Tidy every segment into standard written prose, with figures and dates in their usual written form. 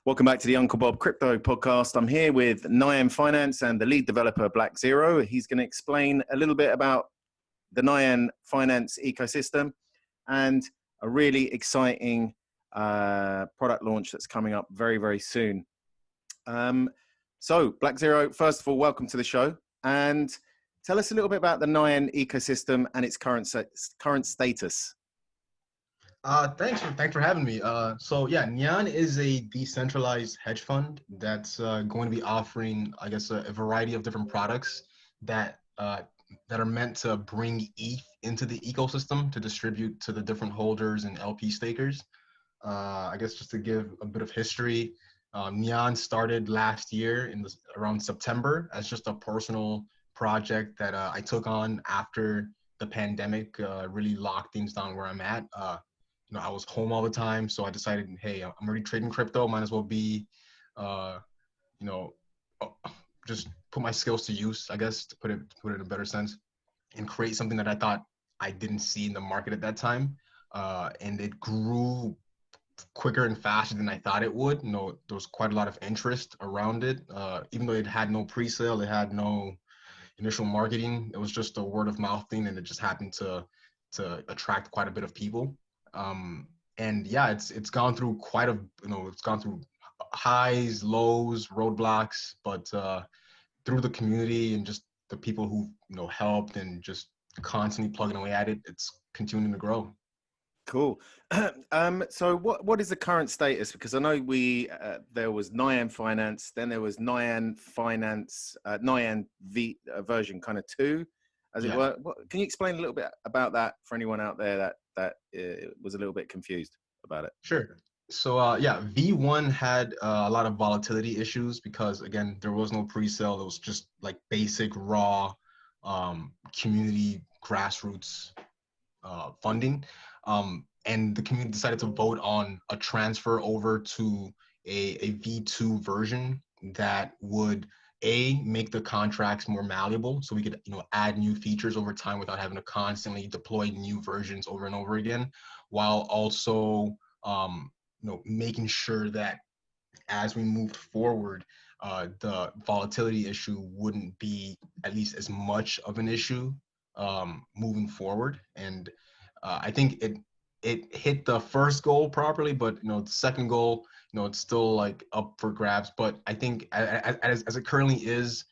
Welcome back to the Uncle Bob Crypto Podcast. I'm here with Nyan Finance and the lead developer, Black Zero. He's going to explain a little bit about the Nyan Finance ecosystem and a really exciting product launch that's coming up very, very soon. So, Black Zero, first of all, welcome to the show. And tell us a little bit about the Nyan ecosystem and its current status. Thanks for having me. So yeah, Nyan is a decentralized hedge fund that's going to be offering, I guess, a variety of different products that are meant to bring ETH into the ecosystem to distribute to the different holders and LP stakers. I guess just to give a bit of history, Nyan started last year around September as just a personal project that I took on after the pandemic really locked things down where I'm at. I was home all the time, so I decided, hey, I'm already trading crypto. Might as well be, just put my skills to use, I guess, to put it in a better sense, and create something that I thought I didn't see in the market at that time. And it grew quicker and faster than I thought it would. There was quite a lot of interest around it. Even though it had no pre-sale, it had no initial marketing. It was just a word of mouth thing, and it just happened to attract quite a bit of people. And yeah, it's gone through it's gone through highs, lows, roadblocks, but through the community and just the people who helped and just constantly plugging away at it, it's continuing to grow. Cool. So what is the current status? Because I know there was Nyan Finance, then there was Nyan Finance, Nyan V version kind of 2, as it were. Can you explain a little bit about that for anyone out there that was a little bit confused about it? Sure. So V1 had a lot of volatility issues because, again, there was no pre-sale. It was just like basic raw community grassroots funding. And the community decided to vote on a transfer over to a V2 version that would make the contracts more malleable, so we could add new features over time without having to constantly deploy new versions over and over again, while also making sure that as we moved forward, the volatility issue wouldn't be at least as much of an issue moving forward. And I think it hit the first goal properly, but the second goal, it's still like up for grabs. But I think as it currently is,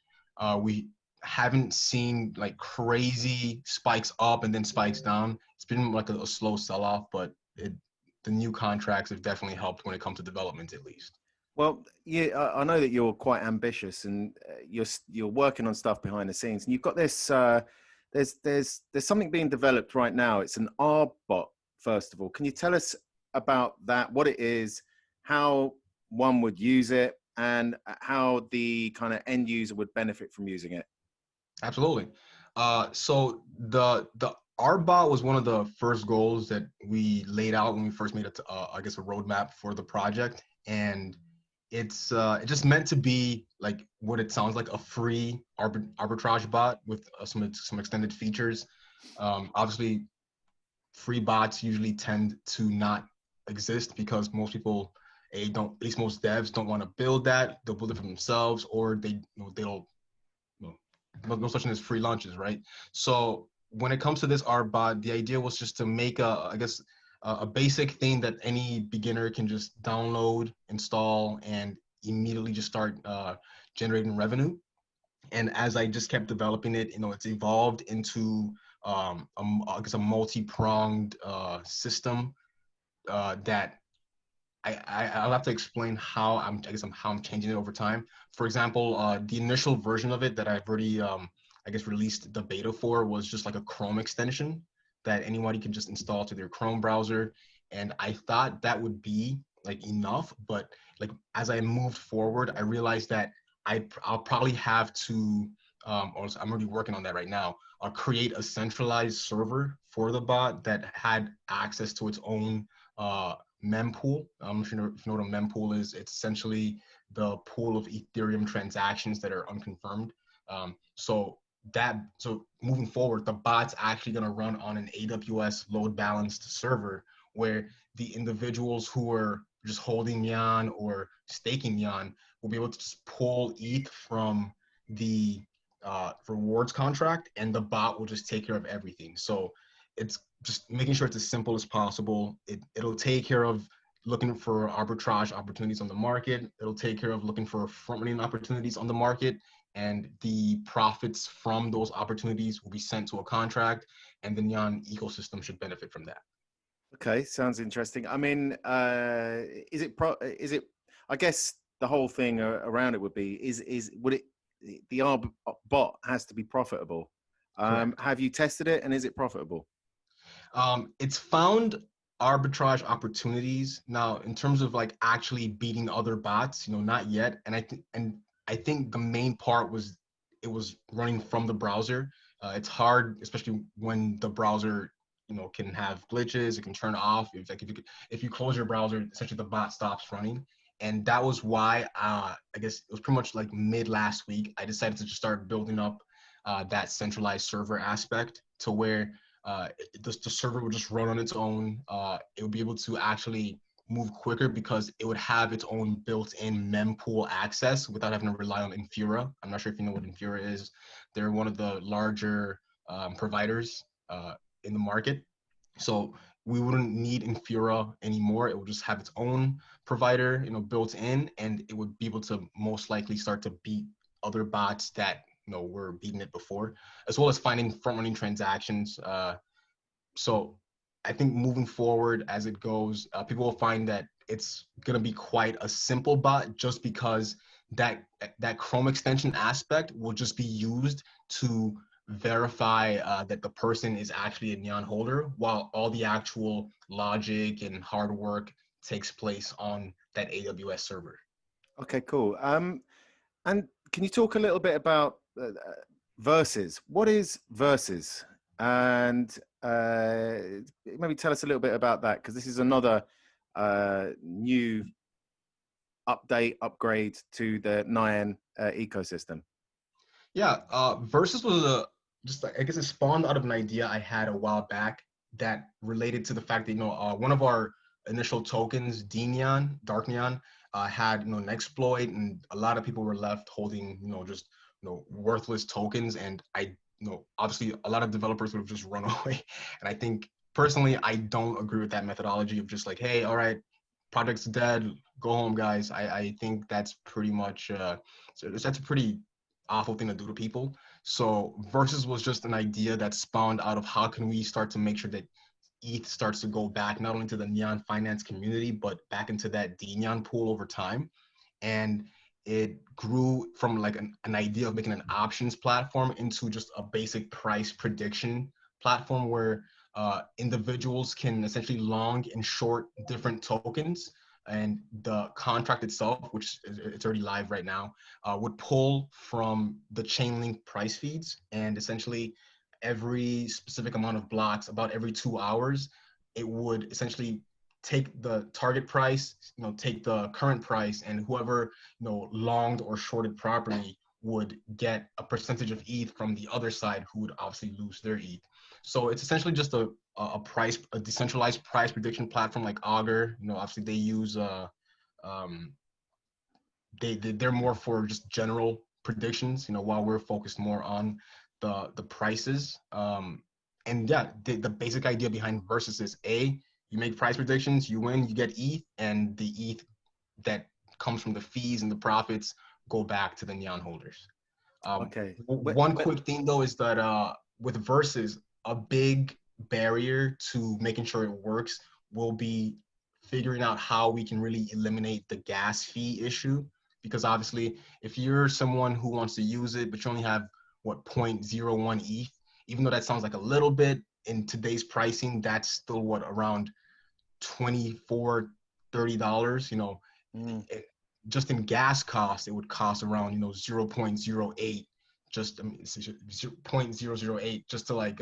we haven't seen like crazy spikes up and then spikes down. It's been like a slow sell-off, but the new contracts have definitely helped when it comes to development, at least. Well, yeah, I know that you're quite ambitious and you're working on stuff behind the scenes, and you've got this. There's something being developed right now. It's an Bot. First of all, can you tell us about that? What it is, how one would use it, and how the kind of end user would benefit from using it? Absolutely. So the Bot was one of the first goals that we laid out when we first made I guess a roadmap for the project, and it's just meant to be like what it sounds like, a free arbitrage bot with some extended features. Obviously, free bots usually tend to not exist because most people at least most devs don't want to build that. They'll build it for themselves, or they'll no such thing as free lunches, right? So when it comes to this bot, the idea was just to make a basic thing that any beginner can just download, install, and immediately just start generating revenue. And as I just kept developing it, it's evolved into I guess a multi-pronged system that I'll have to explain how I'm changing it over time. For example, the initial version of it that I've already I guess released the beta for was just like a Chrome extension that anybody can just install to their Chrome browser. And I thought that would be like enough, but like as I moved forward, I realized that I'll probably have to, or I'm already working on that right now, create a centralized server for the bot that had access to its own mempool. If you know what a mempool is, it's essentially the pool of Ethereum transactions that are unconfirmed. So moving forward, the bot's actually going to run on an AWS load balanced server where the individuals who are just holding Nyan or staking Nyan will be able to just pull ETH from the rewards contract, and the bot will just take care of everything. So it's just making sure it's as simple as possible. It'll take care of looking for arbitrage opportunities on the market. It'll take care of looking for front running opportunities on the market, and the profits from those opportunities will be sent to a contract, and the Nyan ecosystem should benefit from that. Okay, sounds interesting. I mean, is it? I guess the whole thing around it would be would it the bot has to be profitable. Correct. Have you tested it, and is it profitable? It's found arbitrage opportunities. Now, in terms of like actually beating other bots, not yet. And I think the main part was it was running from the browser. It's hard, especially when the browser, can have glitches. It can turn off. If you close your browser, essentially the bot stops running. And that was why I guess it was pretty much like mid last week, I decided to just start building up that centralized server aspect to where the server would just run on its own. It would be able to actually move quicker because it would have its own built-in mempool access without having to rely on Infura. I'm not sure if you know what Infura is. They're one of the larger providers in the market. So we wouldn't need Infura anymore. It would just have its own provider, built in, and it would be able to most likely start to beat other bots that were beating it before, as well as finding front running transactions. So I think moving forward as it goes, people will find that it's going to be quite a simple bot just because that Chrome extension aspect will just be used to verify that the person is actually a Nyan holder, while all the actual logic and hard work takes place on that AWS server. Okay, cool. And can you talk a little bit about Versus? What is Versus? And maybe tell us a little bit about that, because this is another new upgrade to the Nyan ecosystem. Yeah, Versus was just like, I guess it spawned out of an idea I had a while back that related to the fact that one of our initial tokens, Nyan, Dark Nyan, had an exploit, and a lot of people were left holding just worthless tokens, and obviously a lot of developers would have just run away. And I think personally I don't agree with that methodology of just like, hey, all right, project's dead, go home, guys. I think that's pretty much that's a pretty awful thing to do to people. So Versus was just an idea that spawned out of how can we start to make sure that ETH starts to go back not only to the Nyan Finance community, but back into that Nyan pool over time. And it grew from like an idea of making an options platform into just a basic price prediction platform where individuals can essentially long and short different tokens, and the contract itself, which it's already live right now, would pull from the Chainlink price feeds, and essentially every specific amount of blocks, about every 2 hours, it would essentially take the target price, take the current price, and whoever longed or shorted properly would get a percentage of ETH from the other side, who would obviously lose their ETH. So it's essentially just a decentralized price prediction platform like Augur. Obviously they use they're more for just general predictions. While we're focused more on the prices. And yeah, the basic idea behind Versus is you make price predictions, you win, you get ETH, and the ETH that comes from the fees and the profits go back to the Nyan holders. Okay. One quick thing though is that with Versus, a big barrier to making sure it works will be figuring out how we can really eliminate the gas fee issue. Because obviously, if you're someone who wants to use it, but you only have 0.01 ETH, even though that sounds like a little bit in today's pricing, that's still around $24, $30. Just in gas costs, it would cost around 0.08, just 0.008, just to like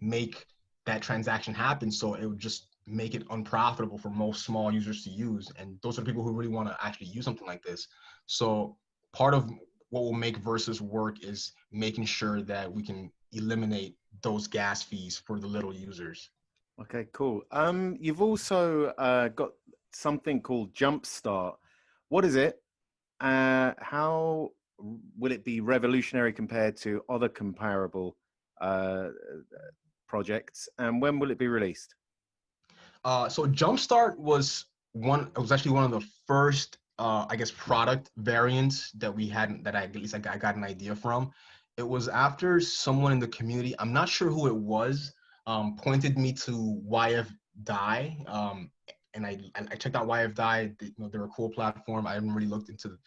make that transaction happen. So it would just make it unprofitable for most small users to use, and those are the people who really want to actually use something like this. So part of what will make Versus work is making sure that we can eliminate those gas fees for the little users. Okay, cool. You've also got something called Jumpstart. What is it? How will it be revolutionary compared to other comparable uh, projects? And when will it be released? So Jumpstart was actually one of the first, I guess, product variants that we had that at least I got an idea from. It was after someone in the community, I'm not sure who it was, pointed me to YF Die. And I checked out YF Die. They're a cool platform. I haven't really looked into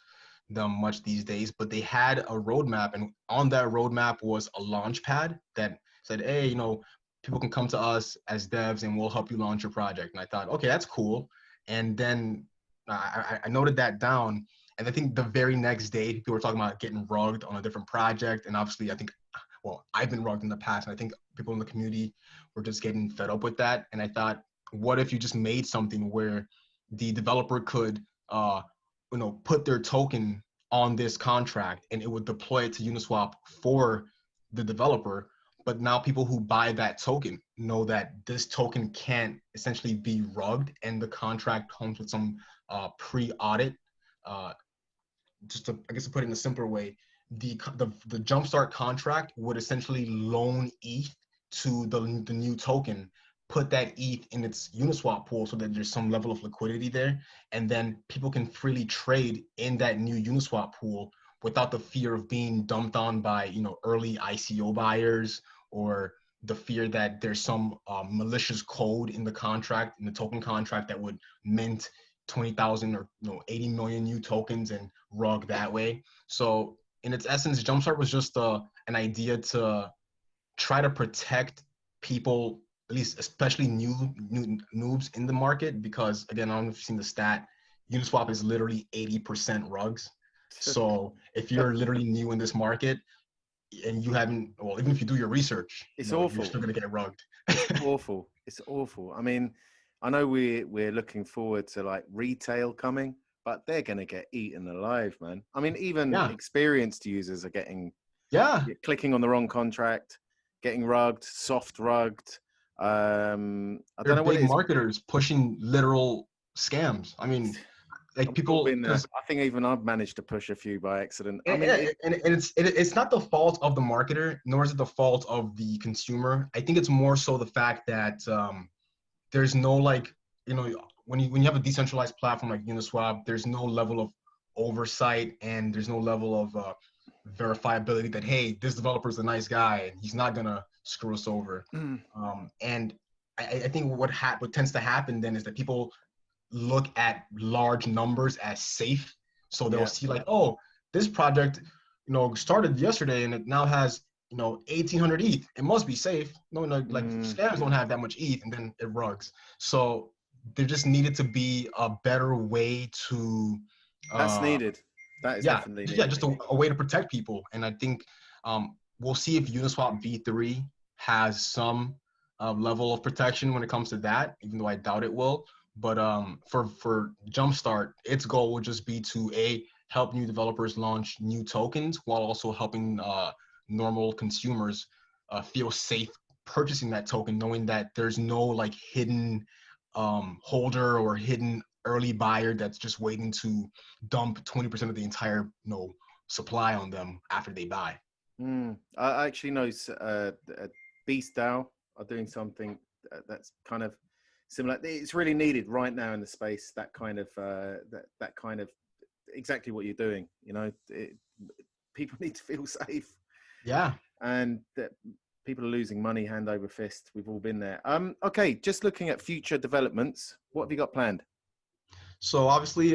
them much these days, but they had a roadmap, and on that roadmap was a launch pad that said, hey, people can come to us as devs and we'll help you launch your project. And I thought, okay, that's cool. And then I noted that down. And I think the very next day, people were talking about getting rugged on a different project. And obviously, I think, well, I've been rugged in the past, and I think people in the community were just getting fed up with that. And I thought, what if you just made something where the developer could, put their token on this contract and it would deploy it to Uniswap for the developer. But now people who buy that token know that this token can't essentially be rugged, and the contract comes with some pre-audit. Just to, I guess, to put it in a simpler way, the Jumpstart contract would essentially loan ETH to the new token, put that ETH in its Uniswap pool so that there's some level of liquidity there, and then people can freely trade in that new Uniswap pool without the fear of being dumped on by early ICO buyers, or the fear that there's some malicious code in the contract, in the token contract, that would mint 20,000 or 80 million new tokens and rug that way. So in its essence, Jumpstart was just an idea to try to protect people, at least especially new noobs in the market, because again, I don't know if you've seen the stat, Uniswap is literally 80% rugs. So if you're literally new in this market and you haven't, well, even if you do your research, It's awful. You're still gonna get rugged. It's awful. It's awful. I mean, I know we're looking forward to like retail coming, but they're gonna get eaten alive, man. I mean, even experienced users are getting clicking on the wrong contract, getting rugged, soft rugged. I don't know what it is. Marketers pushing literal scams. I mean, like people. I think even I've managed to push a few by accident. I mean, it's not the fault of the marketer, nor is it the fault of the consumer. I think it's more so the fact that there's no when you have a decentralized platform like Uniswap, there's no level of oversight, and there's no level of verifiability that, hey, this developer is a nice guy and he's not gonna screw us over. And I think what tends to happen then is that people look at large numbers as safe. So they'll see like, oh, this project, started yesterday and it now has, 1,800 ETH. It must be safe. No, like scams don't have that much ETH, and then it rugs. So there just needed to be a better way to. That's needed. That is definitely needed. Yeah, just a way to protect people. And I think we'll see if Uniswap v3 has some level of protection when it comes to that, even though I doubt it will. But for Jumpstart, its goal would just be to help new developers launch new tokens, while also helping normal consumers feel safe purchasing that token, knowing that there's no like hidden holder or hidden early buyer that's just waiting to dump 20% of the entire supply on them after they buy. I actually know Beast DAO are doing something that's kind of similar. It's really needed right now in the space. That kind of that kind of exactly what you're doing. People need to feel safe. Yeah, and that people are losing money hand over fist. We've all been there. Okay, just looking at future developments. What have you got planned? So obviously,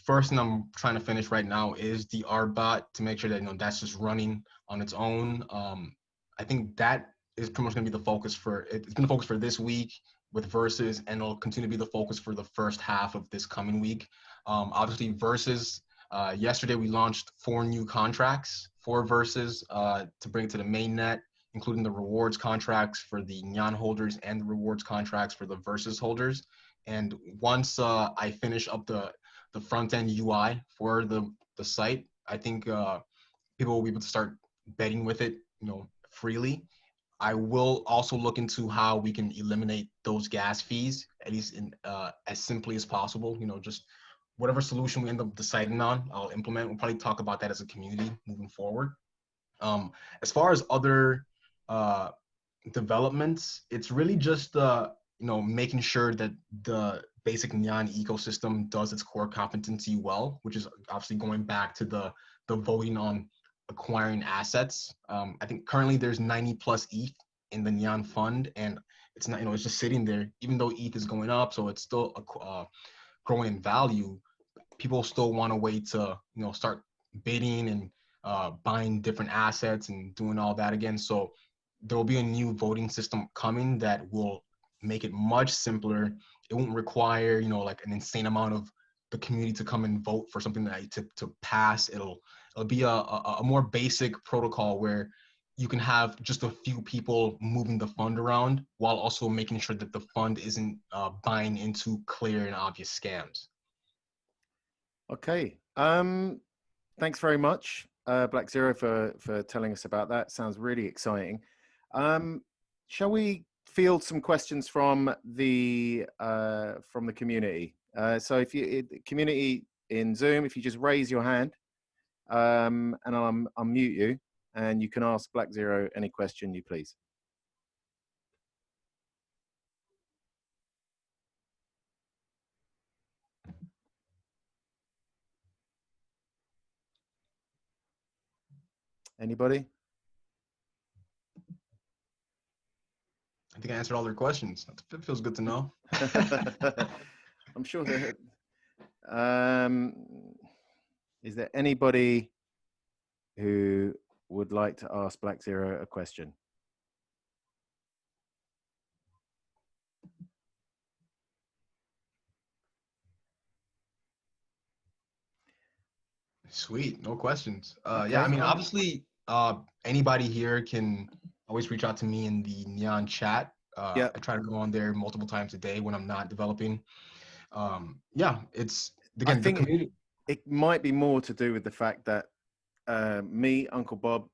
first thing I'm trying to finish right now is the Arbot, to make sure that that's just running on its own. I think that is pretty much going to be the focus it's been the focus for this week with Versus, and it'll continue to be the focus for the first half of this coming week. Obviously, Versus, yesterday we launched 4 new contracts for Versus to bring it to the mainnet, including the rewards contracts for the Nyan holders and the rewards contracts for the Versus holders. And once I finish up the front end UI for the site, I think people will be able to start betting with it, freely. I will also look into how we can eliminate those gas fees, at least in as simply as possible. You know, just whatever solution we end up deciding on, I'll implement. We'll probably talk about that as a community moving forward. As far as other uh, developments, it's really just you know, making sure that the basic Nyan ecosystem does its core competency well, which is obviously going back to the voting on acquiring assets. I think currently there's 90 plus ETH in the Nyan fund, and it's not, you know, it's just sitting there, even though ETH is going up, so it's still growing in value. People still want a way to, you know, start bidding and buying different assets and doing all that again. So there will be a new voting system coming that will make it much simpler. It won't require, you know, like an insane amount of the community to come and vote for something that to pass. It'll be a more basic protocol where you can have just a few people moving the fund around while also making sure that the fund isn't buying into clear and obvious scams. Okay. Thanks very much, Black Zero, for telling us about that. Sounds really exciting. Shall we field some questions from the community? So if you community in Zoom, if you just raise your hand, and I'll unmute you, and you can ask Black Zero any question you please. Anybody? I think I answered all their questions. It feels good to know. I'm sure that. Is there anybody who would like to ask Black Zero a question? Sweet, no questions. Okay, Yeah, I mean, obviously, anybody here can always reach out to me in the Nyan chat. Yeah, I try to go on there multiple times a day when I'm not developing. Yeah, it's I again the think community. it might be more to do with the fact that me, Uncle Bob,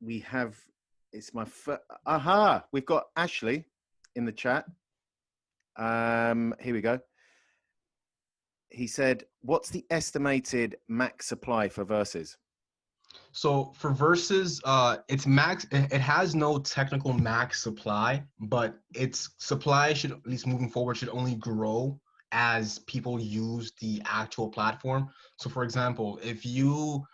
we have. It's my aha. We've got Ashley in the chat. Here we go. He said, "What's the estimated max supply for Versus?" So for versus, it's max. It has no technical max supply, but its supply should, at least moving forward, should only grow as people use the actual platform. So for example, if you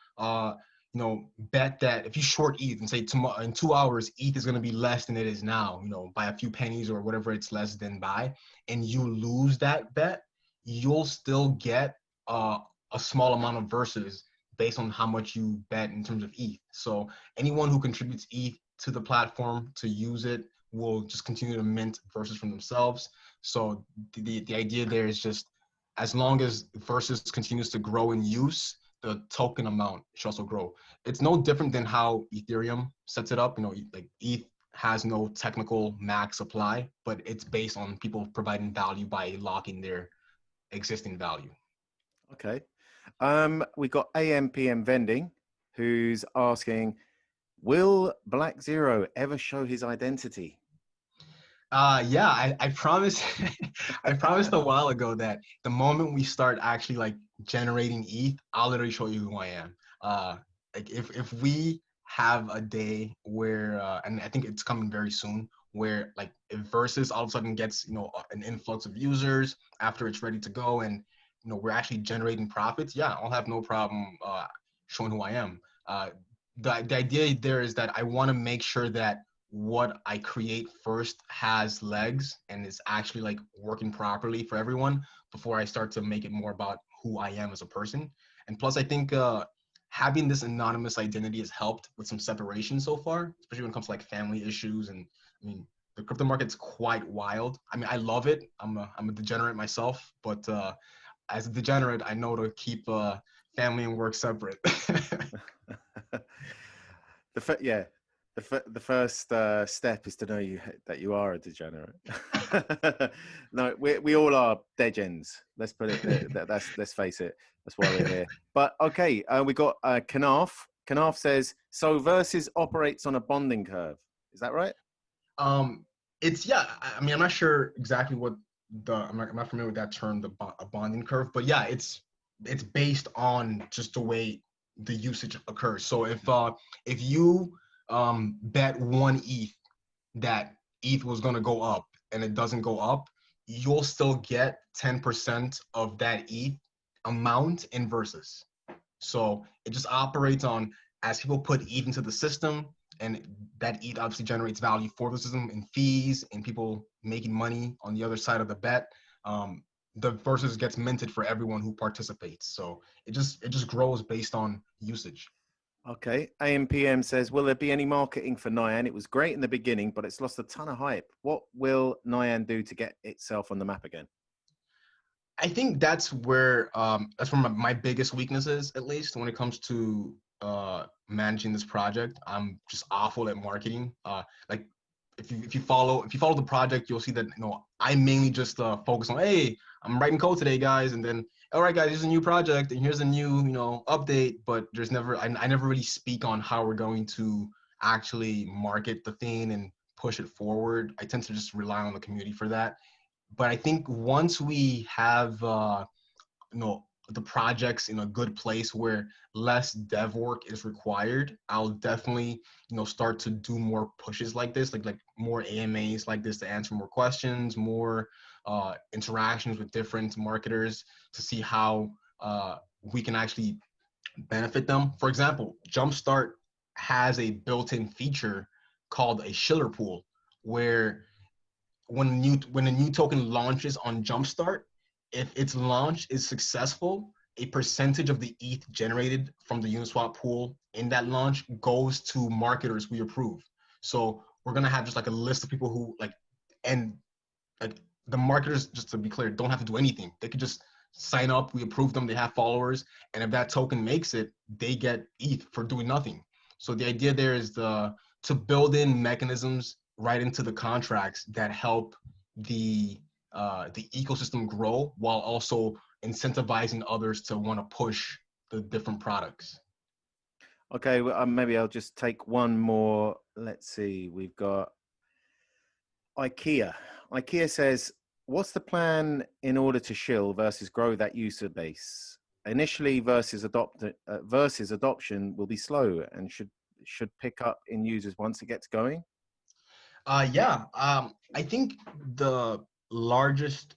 you know, bet that if you short ETH and say tomorrow in 2 hours ETH is going to be less than it is now, you know, by a few pennies or whatever it's less than by, and you lose that bet, you'll still get a small amount of versus based on how much you bet in terms of ETH. So anyone who contributes ETH to the platform to use it will just continue to mint versus from themselves. So the idea there is just as long as versus continues to grow in use, the token amount should also grow. It's no different than how Ethereum sets it up. You know, like ETH has no technical max supply, but it's based on people providing value by locking their existing value. Okay. We got AMPM Vending, who's asking, will Black Zero ever show his identity? Yeah, I promised I promised a while ago that the moment we start actually like generating ETH, I'll literally show you who I am. Like if we have a day where and I think it's coming very soon, where like if Versus all of a sudden gets, you know, an influx of users after it's ready to go, and you know we're actually generating profits, yeah, I'll have no problem showing who I am. The idea there is that I want to make sure that what I create first has legs and is actually like working properly for everyone before I start to make it more about who I am as a person. And plus, I think having this anonymous identity has helped with some separation so far, especially when it comes to like family issues. And I mean, the crypto market's quite wild. I mean, I love it. I'm a degenerate myself, but as a degenerate, I know to keep family and work separate. Yeah, the first step is to know that you are a degenerate. No, we all are degens. Let's put it. Let's face it. That's why we're here. But okay, we got Kanaf. Kanaf says, so Versus operates on a bonding curve. Is that right? Um, it's yeah. I mean, I'm not sure exactly what I'm not familiar with that term, a bonding curve, but yeah, it's based on just the way the usage occurs. So if you bet one ETH that ETH was gonna go up and it doesn't go up, you'll still get 10% of that ETH amount in versus. So it just operates on as people put ETH into the system, and that ETH obviously generates value for the system in fees and people making money on the other side of the bet. The versus gets minted for everyone who participates. So it just grows based on usage. Okay. AMPM says, will there be any marketing for Nyan? It was great in the beginning, but it's lost a ton of hype. What will Nyan do to get itself on the map again? I think that's where my biggest weaknesses, at least when it comes to managing this project. I'm just awful at marketing. Like if you follow the project, you'll see that I mainly just focus on, hey, I'm writing code today, guys, and then all right, guys, here's a new project and here's a new update. But there's never I never really speak on how we're going to actually market the thing and push it forward. I tend to just rely on the community for that. But I think once we have the projects in a good place where less dev work is required, I'll definitely start to do more pushes like this, like more AMAs like this to answer more questions, more interactions with different marketers to see how we can actually benefit them. For example, Jumpstart has a built-in feature called a Schiller pool, where when a new token launches on Jumpstart, if its launch is successful, a percentage of the ETH generated from the Uniswap pool in that launch goes to marketers we approve. So we're gonna have just like a list of people who and like the marketers, just to be clear, don't have to do anything. They could just sign up, we approve them, they have followers, and if that token makes it, they get ETH for doing nothing. So the idea there is to build in mechanisms right into the contracts that help the ecosystem grow while also incentivizing others to want to push the different products. Okay, well, maybe I'll just take one more. Let's see. We've got IKEA. IKEA says, what's the plan in order to shill versus grow that user base? Initially, versus adoption will be slow and should pick up in users once it gets going. Yeah, I think the largest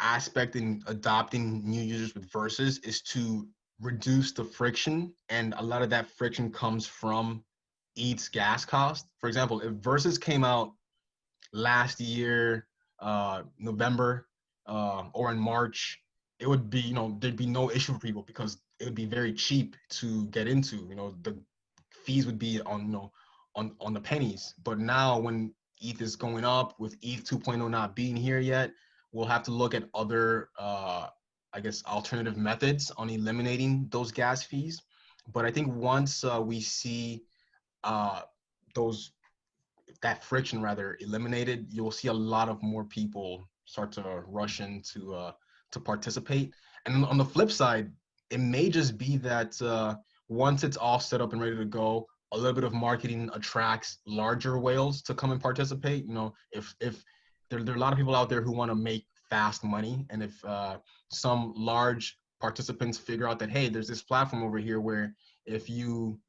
aspect in adopting new users with Versus is to reduce the friction, and a lot of that friction comes from ETH's gas cost. For example, if Versus came out last year, November, or in March, it would be, there'd be no issue for people because it would be very cheap to get into. The fees would be on, on the pennies. But now when ETH is going up, with ETH 2.0 not being here yet, we'll have to look at other, I guess, alternative methods on eliminating those gas fees. But I think once we see those that friction rather eliminated, you'll see a lot of more people start to rush in to participate. And on the flip side, it may just be that once it's all set up and ready to go, a little bit of marketing attracts larger whales to come and participate. If there are a lot of people out there who want to make fast money, and if some large participants figure out that, hey, there's this platform over here where if you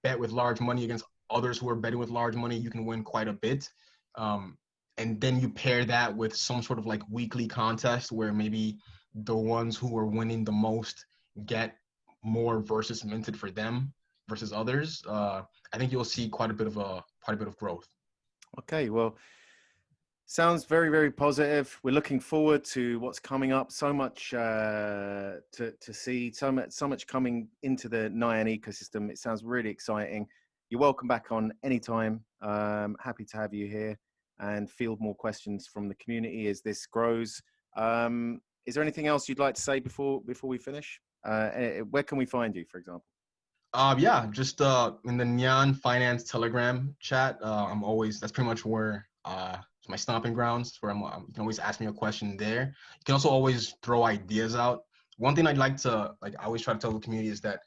bet with large money against others who are betting with large money, you can win quite a bit. And then you pair that with some sort of weekly contest where maybe the ones who are winning the most get more versus minted for them versus others. I think you'll see quite a bit of growth. Okay, well, sounds very, very positive. We're looking forward to what's coming up. So much to see, so much coming into the Nyan ecosystem. It sounds really exciting. You're welcome back on anytime. Happy to have you here and field more questions from the community as this grows. Is there anything else you'd like to say before we finish? Where can we find you, for example? Yeah, just in the Nyan Finance Telegram chat. That's pretty much where it's my stomping grounds. Where you can always ask me a question there. You can also always throw ideas out. One thing I'd like to I always try to tell the community is that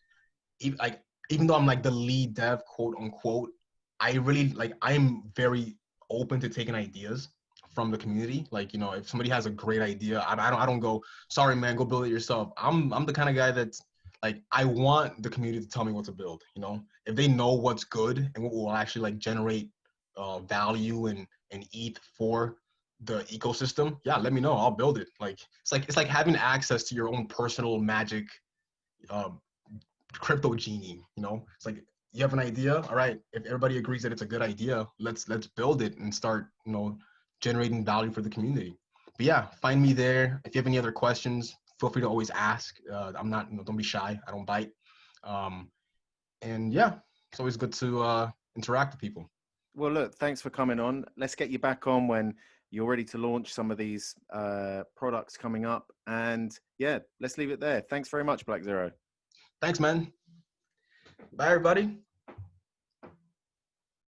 even though I'm the lead dev, quote unquote, I really like, I'm very open to taking ideas from the community. Like, you know, if somebody has a great idea, I don't go, sorry, man, go build it yourself. I'm the kind of guy that's like, I want the community to tell me what to build. You know, if they know what's good and what will actually like generate value and ETH for the ecosystem, yeah, let me know. I'll build it. Like, it's like having access to your own personal magic um, crypto genie. You know, it's like, you have an idea, all right, if everybody agrees that it's a good idea, let's build it and start, you know, generating value for the community. But yeah, find me there. If you have any other questions, feel free to always ask. I'm not, you know, don't be shy, I don't bite. um, and yeah, it's always good to interact with people. Well, look, thanks for coming on. Let's get you back on when you're ready to launch some of these products coming up. And yeah, let's leave it there. Thanks very much, Black Zero. Thanks, man. Bye, everybody.